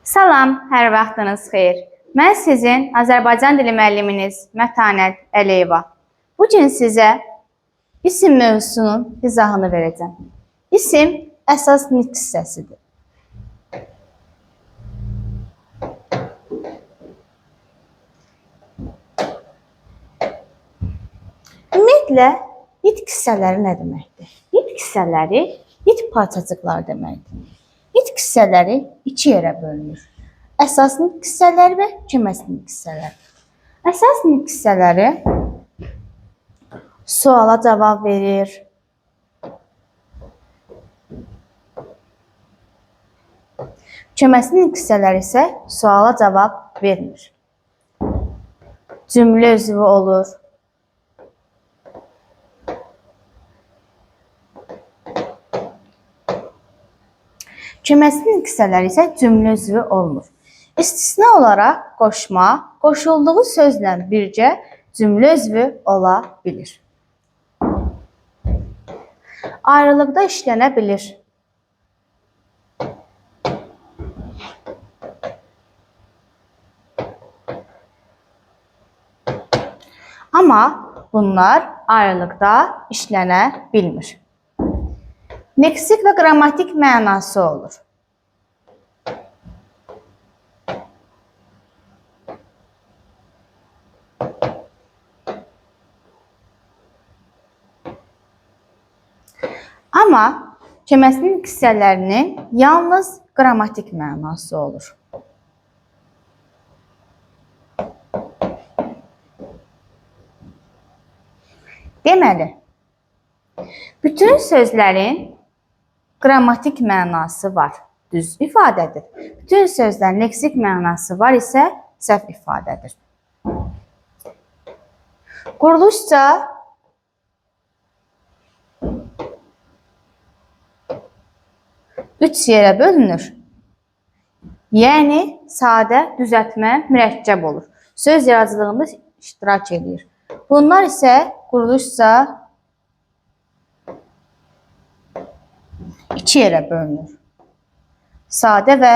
Salam, hər vaxtınız xeyir. Mən sizin Azərbaycan dili müəlliminiz Mətanət Əliyeva. Bu gün sizə isim mövzusunun izahını verəcəm. İsim əsas nitq hissəsidir. Ümumiyyətlə, nitq hissələri nə deməkdir? Nitq hissələri nitq parçacıqları deməkdir. Nitq hissələri iki yerə bölünür. Əsas nitq hissələri və köməkçi nitq hissələri. Əsas nitq hissələri suala cavab verir, köməkçi nitq hissələri isə suala cavab vermir. Cümlə üzvü olur. Köməkçi nitq hissələri isə cümlə üzvü olmur. İstisna olaraq qoşma, qoşulduğu sözlə birgə cümlə üzvü ola bilir. Ayrılıqda işlənə bilir. Amma bunlar ayrılıqda işlənə bilmir. Leksik və qrammatik mənası olur. Amma köməkçi nitq hissələrinin yalnız qrammatik mənası olur. Deməli, bütün sözlərin qrammatik mənası var, düz ifadədir. Bütün sözlərin leksik mənası var isə səhv ifadədir. Quruluşca üç yerə bölünür. Yəni, sadə, düzəltmə, mürəkkəb olur. Söz yaradıcılığında iştirak edir. Bunlar isə quruluşca iki yerə bölünür. Sadə və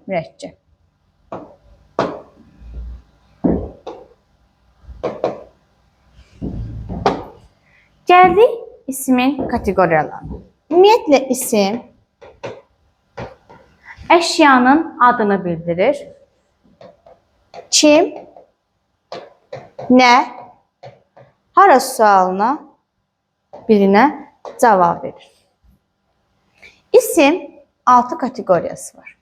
mürəkkəb. Gəldik ismin kateqoriyalarına. Ümumiyyətlə, isim əşyanın adını bildirir. Kim, nə, hara sualına birinə cavab verir. İsim 6 kateqoriyası var.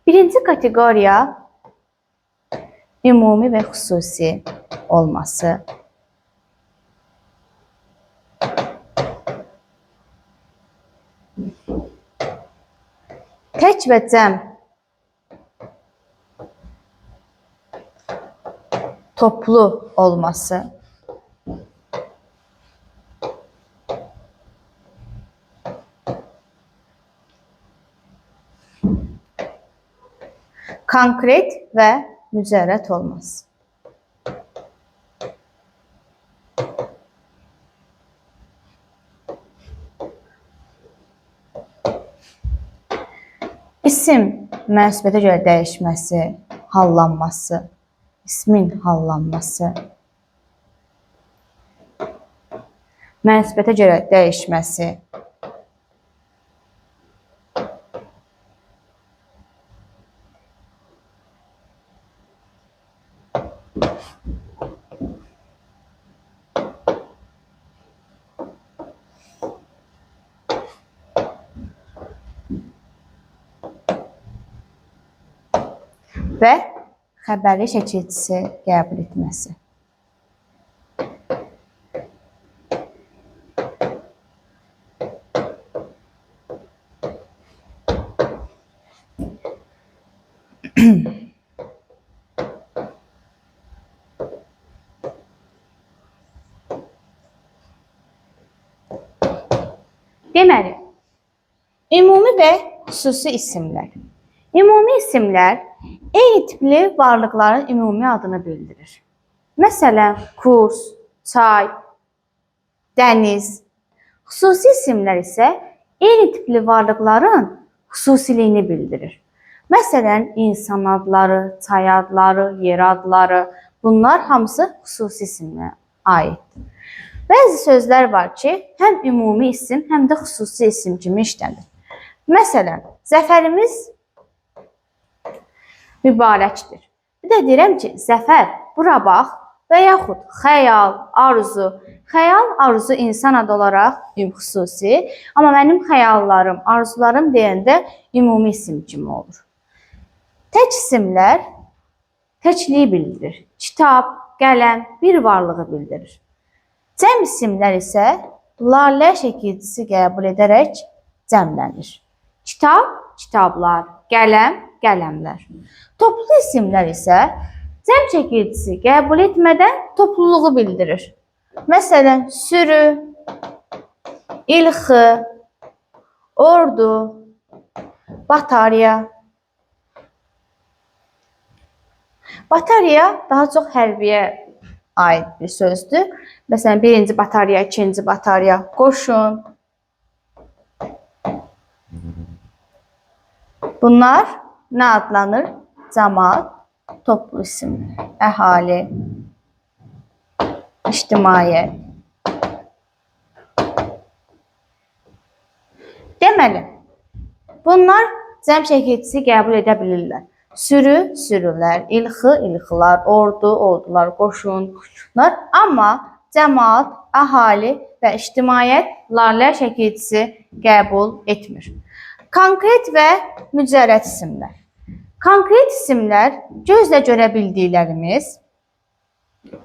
Birinci kateqoriya ümumi və xüsusi olması. Tək və cəm toplu olması. Konkret və mücərrəd olması. İsim mənasibətə görə dəyişməsi, hallanması, ismin hallanması. Mənasibətə görə dəyişməsi. Və xəbərli şəkilçisi qəbul etməsi. Deməli, ümumi və xüsusi isimlər. Ümumi isimlər eyni tipli varlıqların ümumi adını bildirir. Məsələn, kurs, çay, dəniz. Xüsusi isimlər isə eyni tipli varlıqların xüsusiliyini bildirir. Məsələn, insan adları, çay adları, yer adları, bunlar hamısı xüsusi isimlə aiddir. Bəzi sözlər var ki, həm ümumi isim, həm də xüsusi isim kimi işlənir. Məsələn, zəfərimiz mübarəkdir. Bir də deyirəm ki, zəfər, bura bax və yaxud xəyal, arzu. Xəyal, arzu insan adı olaraq xüsusi, amma mənim xəyallarım, arzularım deyəndə ümumi isim kimi olur. Tək isimlər təkliyi bildirir. Kitab, qələm, bir varlığı bildirir. Cəm isimlər isə lalə şəkilcisi qəbul edərək cəmlənir. Kitab, kitablar, qələm, qələmlər. Toplu isimlər isə cəm şəkilcisi qəbul etmədən topluluğu bildirir. Məsələn, sürü, ilxı, ordu, batarya. Batarya daha çox hərbiyə aid bir sözdür. Məsələn, birinci batarya, ikinci batarya, qoşun. Bunlar nə adlanır? Cəmaət, toplu isimlər, əhali, ictimaiyyət. Deməli, bunlar cəm şəkilcisi qəbul edə bilirlər. Sürü, sürülər, ilxı, ilxılar, ordu, ordular, qoşun, qoşunlar. Amma cəmaət, əhali və ictimaiyyət lalə şəkilcisi qəbul etmir. Konkret və mücərrəd isimlər. Konkret isimlər gözlə görə bildiklərimiz,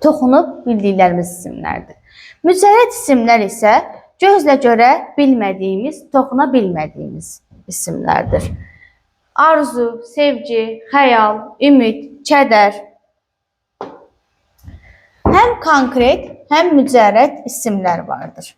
toxunub bildiklərimiz isimlərdir. Mücərrəd isimlər isə gözlə görə bilmədiyimiz, toxuna bilmədiyimiz isimlərdir. Arzu, sevgi, xəyal, ümid, kədər. Həm konkret, həm mücərrəd isimlər vardır.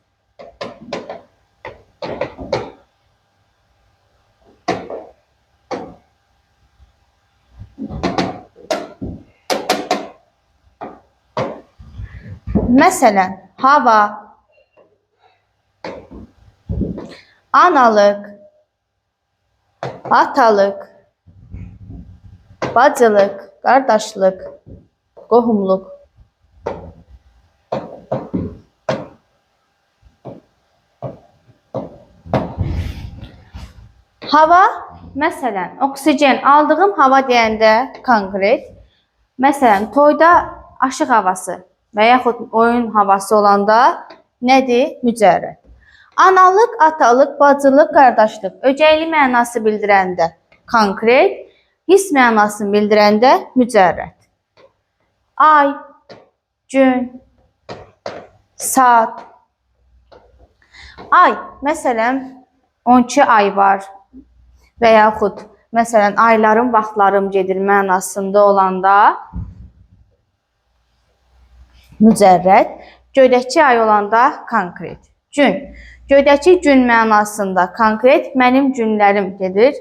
Məsələn, hava, analıq, atalıq, bacılıq, qardaşlıq, qohumluq. Hava, məsələn, oksigen, aldığım hava deyəndə konkret. Məsələn, toyda aşıq havası və yaxud oyun havası olanda nədir? Mücərrəd. Analıq, atalıq, bacılıq, qardaşlıq, ögəyli mənası bildirəndə konkret, his mənasını bildirəndə mücərrəd. Ay, gün, saat. Ay, məsələn, 12 ay var və yaxud, məsələn, aylarım, vaxtlarım gedir mənasında olanda mücərrəd, göydəki ay olanda konkret. Gün. Göydəki gün mənasında konkret, mənim günlərim gedir.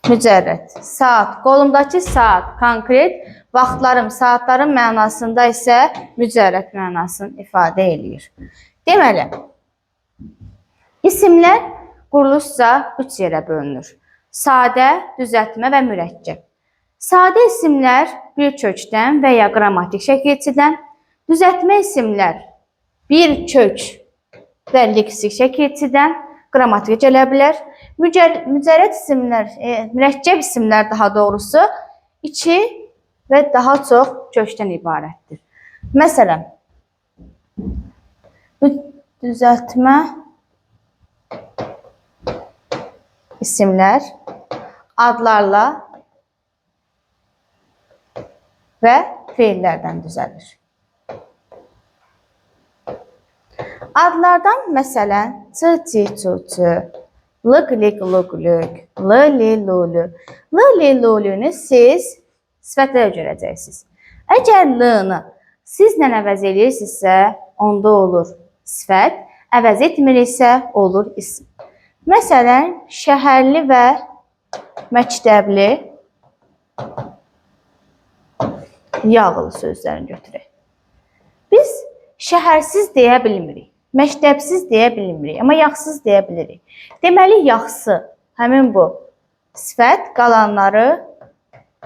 Mücərrəd. Saat. Qolumdakı saat konkret, vaxtlarım, saatlarım mənasında isə mücərrəd mənasını ifadə edir. Deməli, isimlər quruluşca 3 yerə bölünür. Sadə, düzəltmə və mürəkkəb. Sadə isimlər bir kökdən və ya qrammatik şəkilçidən, düzəltmə isimlər bir kök və leksik şəkilçidən qrammatika gələ bilər. Mücərrəd isimlər, mürəkkəb isimlər daha doğrusu 2 və daha çox kökdən ibarətdir. Məsələn, düzəltmə isimlər adlarla və feillərdən düzəlir. Adlardan məsələn, c-ci-cu-cu, l-q-li-q-lu-q-lük, l-li-lu-lu. L-li-lu-lunu siz sifətlərə görəcəksiniz. Əgər l-nı sizlə əvəz edirsinizsə, onda olur sifət, əvəz etmirsə, olur isim. Məsələn, şəhərli və məktəbli yağlı sözlərini götürək. Biz şəhərsiz deyə bilmirik, məktəbsiz deyə bilmirik, amma yağsız deyə bilirik. Deməli, yağsı, həmin bu sifət, qalanları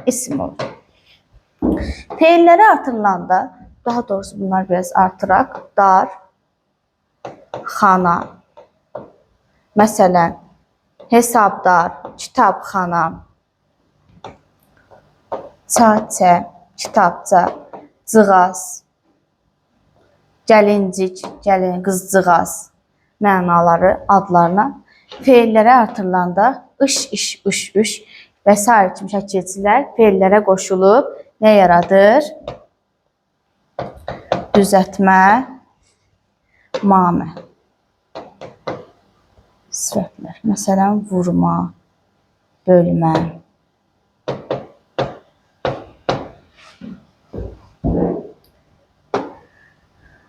isim olur. Feilləri artırılanda, daha doğrusu bunlar biraz artıraq. Dar, xana, məsələn, hesabdar, kitabxana, çarçə, kitabça, cığaz, gəlincik, qızcığaz mənaları adlarına feillərə artırılanda ış, iş, üş, üş və s. kimi şəkilçilər feillərə qoşulub nə yaradır? Düzəltmə, mamə. Sifətlər. Məsələn, vurma, bölmə.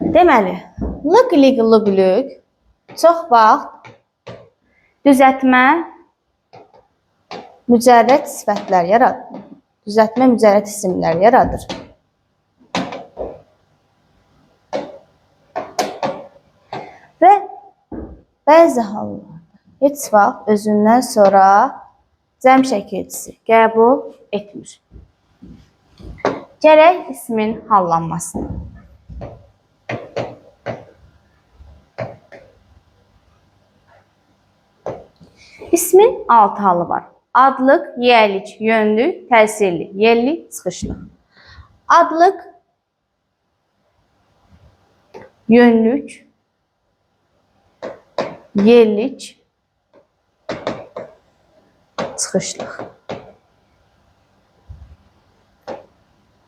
Deməli, lıq-lig, lıq-lüq çox vaxt düzəltmə, mücərrəd sifətlər yaradır. Düzəltmə, mücərrəd isimlər yaradır. Və bəzi hallarda heç vaxt özündən sonra cəm şəkilçisi qəbul etmir. Gərək ismin hallanmasını. İsmin 6 halı var. Adlıq, yiyəlik, yönlük, təsirli, yerli, çıxışlı. Adlıq, yönlük, yerlik, çıxışlıq.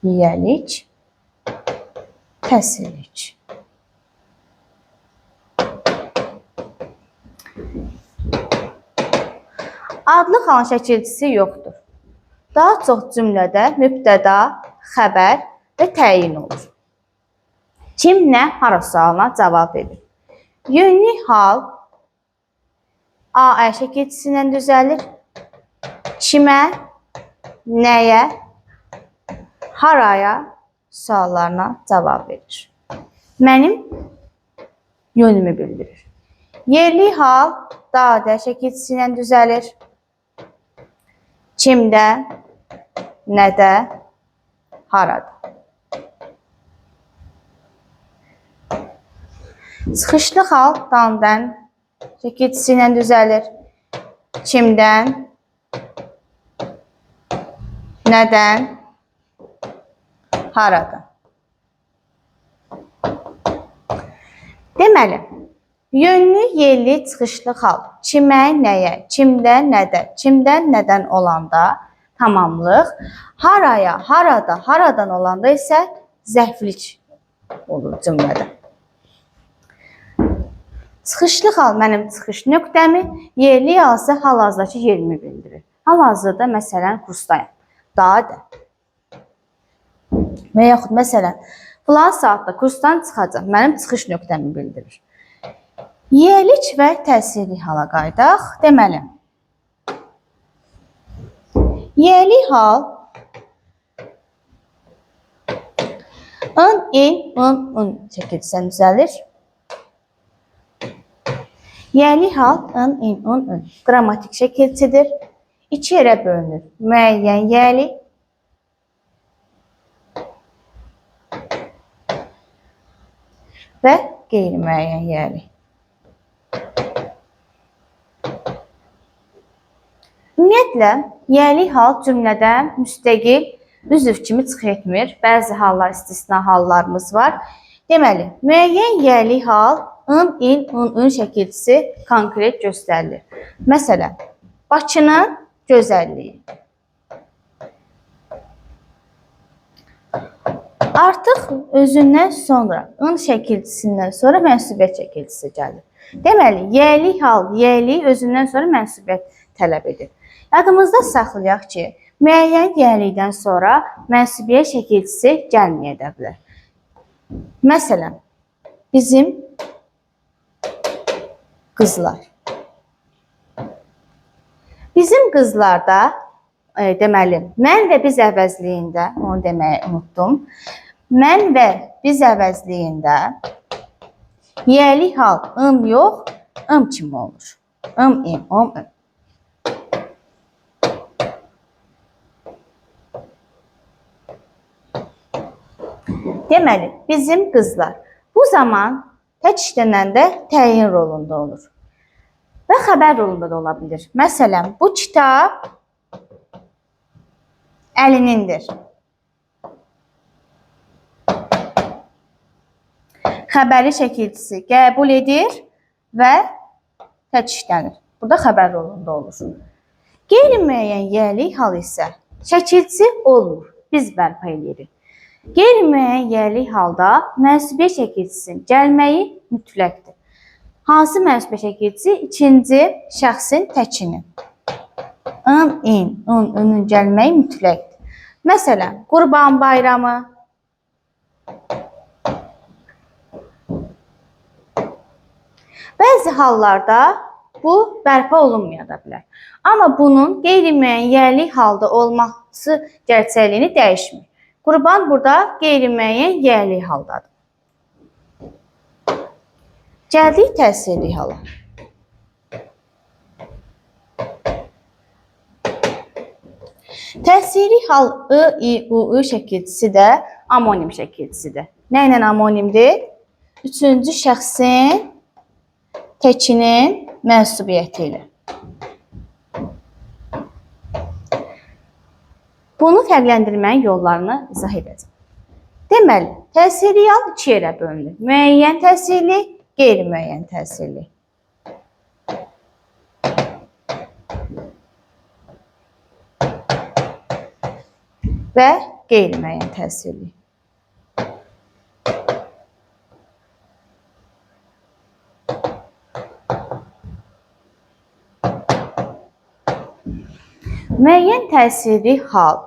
Yiyəlik, təsirlik. Adlı xalan şəkilçisi yoxdur. Daha çox cümlədə mübtəda, xəbər və təyin olur. Kim, nə, hara sualına cavab verir. Yönlü hal Aə şəkilçisi ilə düzəlir. Kimə, nəyə, haraya suallarına cavab verir. Mənim yönümü bildirir. Yerli hal dadə şəkilçisi ilə düzəlir. Kimdə, nədə, harada. Çıxışlı hal dandən şəkilçisi ilə düzəlir. Kimdən, nədən, harada. Deməli, yönlü, yerli, çıxışlı hal kimə, nəyə, kimdən, nədə, kimdən, nədən olanda tamamlıq, haraya, harada, haradan olanda isə zərflik olur cümlədə. Çıxışlı hal mənim çıxış nöqtəmi, yerli halsa hal-hazırdakı yerimi bildirir. Hal-hazırda məsələn kursdayım. Dadə. Və yaxud məsələn filan saatda kursdan çıxacaq. Mənim çıxış nöqtəmi bildirir. Yiyəlik və təsirli hala qaydaq. Deməli, yiyəlik hal ın, in, şəkilçisindən düzəlir. Yiyəlik hal ın, in, qrammatik şəkilçidir. İki yerə bölünür. Müəyyən yiyəli və qeyri-müəyyən yiyəli. Ümumiyyətlə, yiyəli hal cümlədə müstəqil üzv kimi çıx etmir. Bəzi hallar, istisna hallarımız var. Deməli, müəyyən yiyəli hal ın, in, şəkilçisi konkret göstərilir. Məsələn, Bakının gözəlliyi. Artıq özündən sonra, ın şəkilçisindən sonra mənsubiyyət şəkilçisi gəlir. Deməli, yiyəli hal, yiyəli özündən sonra mənsubiyyət tələb edir. Yadımızda saxlayaq ki, müəyyən yiyəlikdən sonra mənsubiyyət şəkilçisi gəlməyə bilər. Məsələn, bizim qızlar. Bizim qızlarda, deməli, mən və biz əvəzliyində, onu deməyi unutdum, mən və biz əvəzliyində yiyəli hal ım yox, ım kimi olur. Im, im, ım. Deməli, bizim qızlar bu zaman tək işlənəndə təyin rolunda olur və xəbər rolunda da ola bilir. Məsələn, bu kitab Əlinindir. Xəbəri çəkicisi qəbul edir və tək işlənir. Burada xəbər rolunda olur. Qeyri-müəyyən yiyəlik hal isə çəkicisi olmur. Biz bərpa edirik. Qeyri-müəyyən yiyəlik halda mənsubiyyət çəkicisinin gəlməyi mütləqdir. Hansı mənsubiyyət çəkicisi? İkinci şəxsin təkinin. In gəlməyi mütləqdir. Məsələn, Qurban Bayramı, bəzi hallarda bu bərpa olunmaya da bilər. Amma bunun qeyri-müəyyən yiyəlik halda olması gerçəkliyini dəyişmir. Qurban burada qeyri-müəyyən yiyəlik haldadır. Gəldik təsirli hala. Təsirli hal I, şəkilcisi də amonim şəkilcisidir. Nə ilə amonimdir? Üçüncü şəxsin təkinin mənsubiyyəti ilə. Bunu fərqləndirməyin yollarını izah edəcəm. Deməli, təsirli hal iki yerə bölünür. Müəyyən təsirli, qeyri-müəyyən təsirli. Və qeyri-müəyyən təsirli. Müəyyən təsirli hal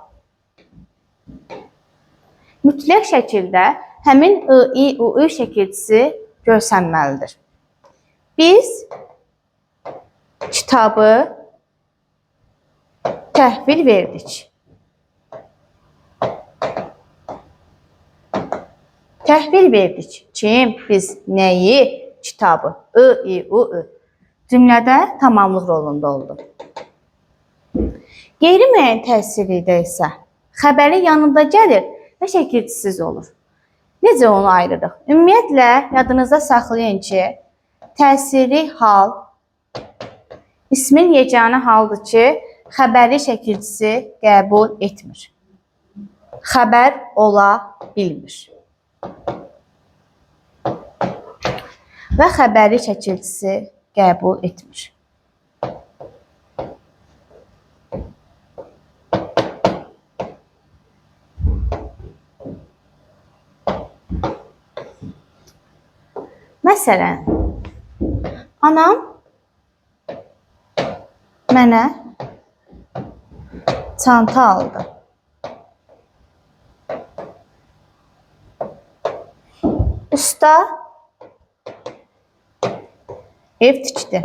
mütləq şəkildə həmin I, şəkilcisi görsənməlidir. Biz kitabı təhvil verdik. Təhvil verdik. Kim? Biz nəyi? Kitabı. I, cümlədə tamamlıq rolunda oldu. Qeyri-müəyyən təsirlidə isə xəbərin yanında gəlir və şəkilcisiz olur. Necə onu ayırırıq? Ümumiyyətlə, yadınızda saxlayın ki, təsirli hal ismin yeganə haldır ki, xəbəri şəkilcisi qəbul etmir. Xəbər ola bilmir. Və xəbəri şəkilcisi qəbul etmir. Məsələn, anam mənə çanta aldı. Usta ev tikdi.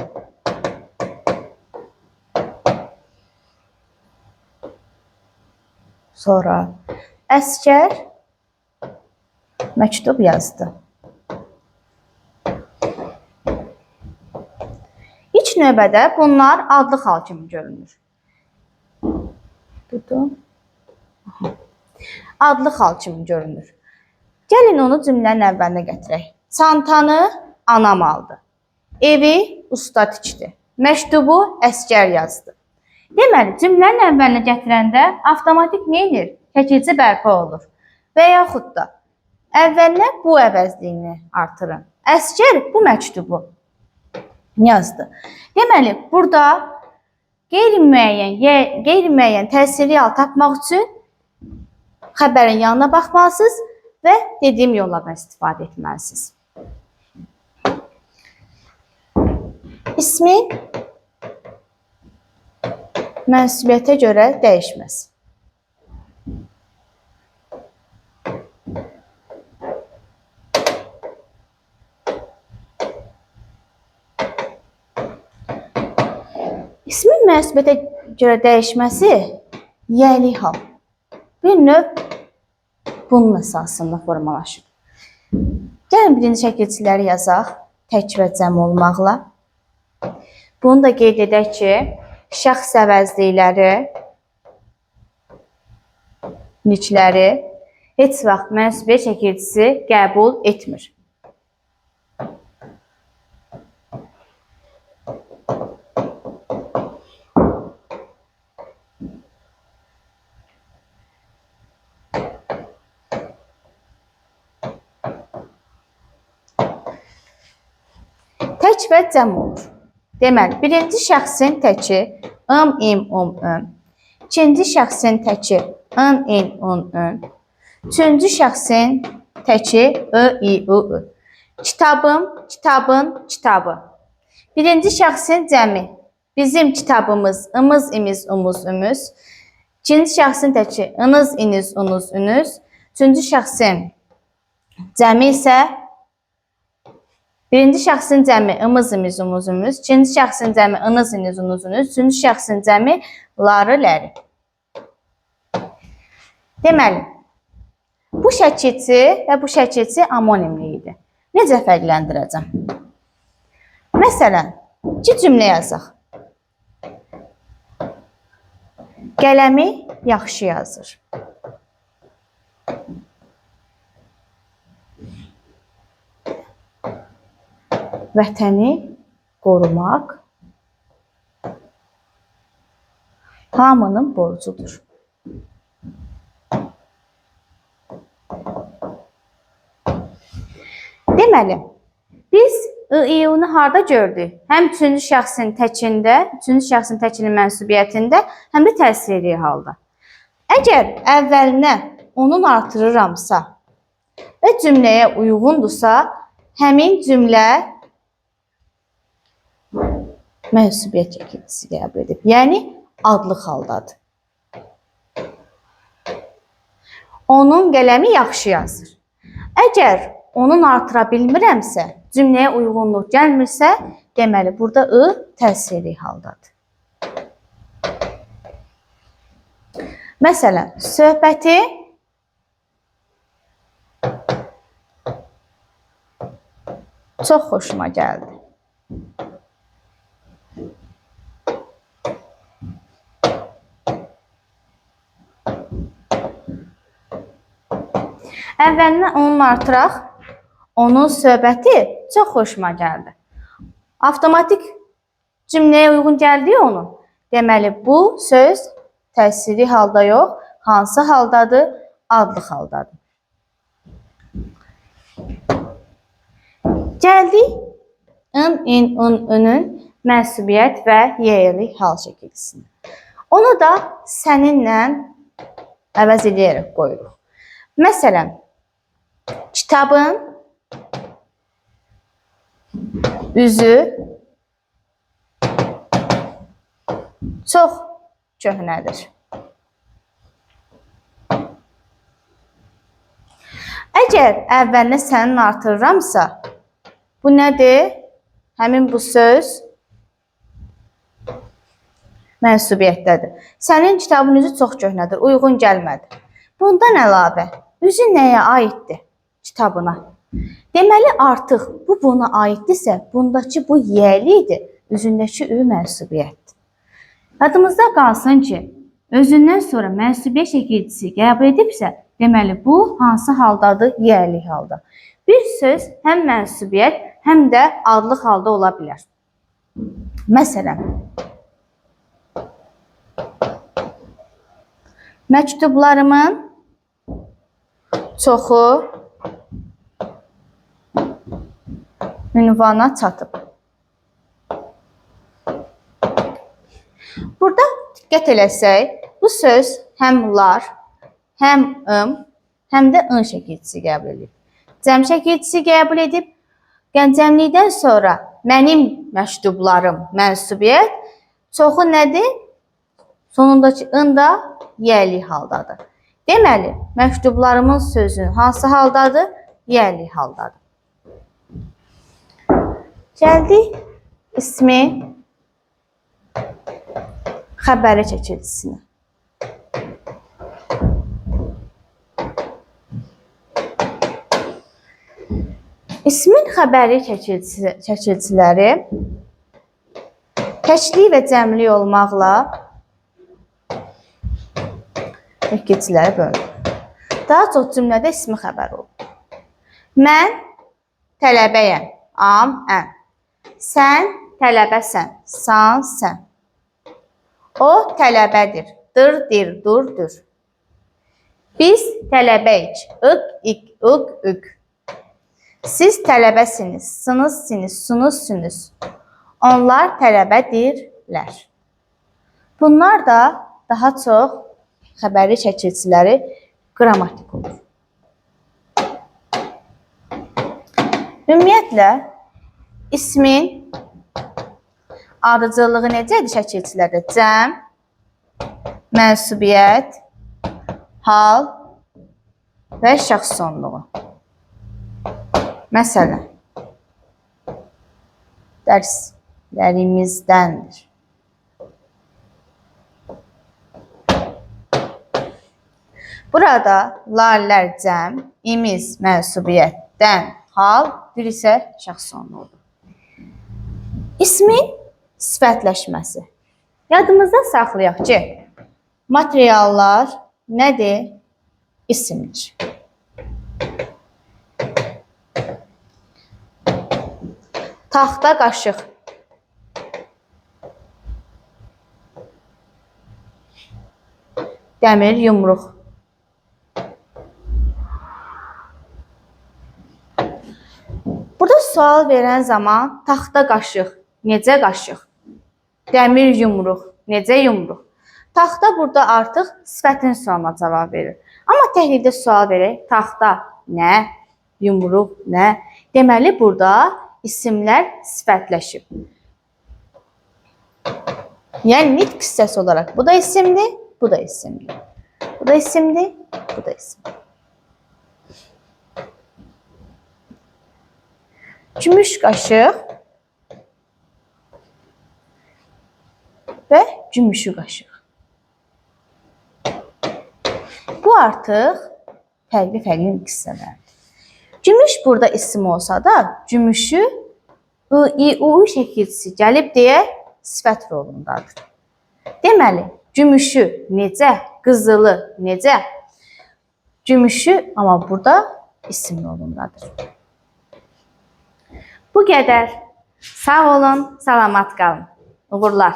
Sonra əsgər məktub yazdı. İlk növbədə bunlar adlı hal kimi görünür. Adlı hal kimi görünür. Gəlin onu cümlənin əvvəlinə gətirək. Çantanı anam aldı. Evi usta tikdi. Məktubu əsgər yazdı. Deməli, cümlənin əvvəlinə gətirəndə avtomatik nə edir? Şəkilci bərpa olur. Və yaxud da əvvəlinə bu əvəzliyini artırın. Əsgər bu məktubu yazdı. Deməli, burada qeyri-müəyyən təsirli hal tapmaq üçün xəbərin yanına baxmalısınız və dediyim yollardan istifadə etməlisiniz. İsmin mənsubiyyətə görə dəyişməz. İsmin mənsubiyyətə görə dəyişməsi yiyəlik hal. Bir növ bunun əsasında formalaşır. Gəlin birinci şəkilçiləri yazaq, tək və cəm olmaqla. Bunu da qeyd edək ki, şəxs əvəzlikləri, nikləri, heç vaxt mənsubiyyət çəkiltisi qəbul etmir. Tək və cəm olur. Deməli, birinci şəxsin təki ım, im, um, ım. İkinci şəxsin təki ın, in, un, ün. Üçüncü şəxsin təki ı, i, u, ı. Kitabım, kitabın, kitabı. Birinci şəxsin cəmi. Bizim kitabımız, ımız, imiz, umuz, ümüz. İkinci şəxsin təki ınız, iniz, unuz, ünüz. Üçüncü şəxsin cəmi isə birinci şəxsin cəmi ımız, imiz, umuz, ümüz. İkinci şəxsin cəmi ınız, iniz, unuz, ünüz. Üçüncü şəxsin cəmi ları, ləri. Deməli, bu şəkilçi və bu şəkilçi amonimliyidir. Necə fərqləndirəcəm? Məsələn, iki cümlə yazaq. Qələmi yaxşı yazır. Vətəni qorumaq hamının borcudur. Deməli, biz ı-ı-ını harda gördük? Həm üçüncü şəxsin təkində, üçüncü şəxsin təkinin mənsubiyyətində, həm də təsirli halda. Əgər əvvəlinə onun artırıramsa və cümləyə uyğundursa, həmin cümlə mənsubiyyət çəkiltisi qəbul edib. Yəni, adlıq haldadır. Onun qələmi yaxşı yazır. Əgər onun artıra bilmirəmsə, cümləyə uyğunluq gəlmirsə, deməli, burada ı təsirli haldadır. Məsələn, söhbəti çox xoşuma gəldi. Əvvəlinə onun artıraq, onun söhbəti çox xoşuma gəldi. Avtomatik cümləyə uyğun gəldi onun. Deməli, bu söz təsirli halda yox, hansı haldadır? Adlı haldadır. Gəldik ın, in, un, ünün mənsubiyyət və yerli hal çəkiltisinə. Onu da səninlə əvəz edərək qoyuruq. Məsələn, kitabın üzü çox köhnədir. Əgər əvvəlinə sənin artırıramsa, bu nədir? Həmin bu söz mənsubiyyətdədir. Sənin kitabın üzü çox köhnədir, uyğun gəlmədi. Bundan əlavə, üzü nəyə aiddir? Kitabına. Deməli, artıq bu buna aiddirsə, bundakı bu yiyəlidir, üzündəki ü mənsubiyyətdir. Yadımızda qalsın ki, özündən sonra mənsubiyyət çəkiltisi qəbul edibsə, deməli, bu hansı haldadır? Yiyəli halda. Bir söz həm mənsubiyyət, həm də adlı halda ola bilər. Məsələn, məktublarımın çoxu ünvana çatıb. Burada diqqət eləsək, bu söz həm lar, həm ım, həm də ın şəkiltisi qəbul edib. Cəm şəkiltisi qəbul edib. Cəmlikdən sonra mənim məktublarım mənsubiyyət, çoxu nədir? Sonundakı ın da yiyəli haldadır. Deməli, məktublarımın sözü hansı haldadır? Yiyəli haldadır. Gəldik ismi xəbəri çəkiltisinə. İsmin xəbəri çəkiltiləri təkli və cəmli olmaqla çəkiltilərə bölünür. Daha çox cümlədə ismi xəbər olur. Mən tələbəyəm, am, əm. Sən tələbəsən, san, sən. O tələbədir, dır, dir, dur, dür. Biz tələbəyik, ık, ik, ık, ük. Siz tələbəsiniz, sınız, siniz, sunuz, sünüz. Onlar tələbədirlər. Bunlar da daha çox xəbərli çəkilişləri qrammatik olur. Ümumiyyətlə, ismin ardıcıllığı necədir çəkilişlərdə? Cəm, mənsubiyyət, hal və şəxs sonluğu. Məsələn, dərslərimizdəndir. Burada lallər cəm, imiz mənsubiyyətdən, hal, bir isə şəxs sonluğudur. İsmin sifətləşməsi. Yadımızda saxlayaq ki, materiallar nədir? İsimdir. Taxta qaşıq. Dəmir yumruq. Burada sual verən zaman taxta qaşıq, necə qaşıq? Dəmir yumruq, necə yumruq? Taxta burada artıq sifətin sonuna cavab verir. Amma təhlildə sual verək, taxta nə? Yumruq nə? Deməli, burada isimlər sifətləşib. Yəni, nitq hissəsi olaraq bu da isimdir, bu da isimdir. Bu da isimdir, bu da isimdir. Gümüş qaşıq və gümüşü qaşıq. Bu artıq fərqli hissələrdir. Gümüş burada isim olsa da, gümüşü I-U şəkilçisi gəlib deyə sifət rolundadır. Deməli, gümüşü necə, qızılı necə? Gümüşü amma burada isim rolundadır. Bu qədər. Sağ olun, salamat qalın. Uğurlar.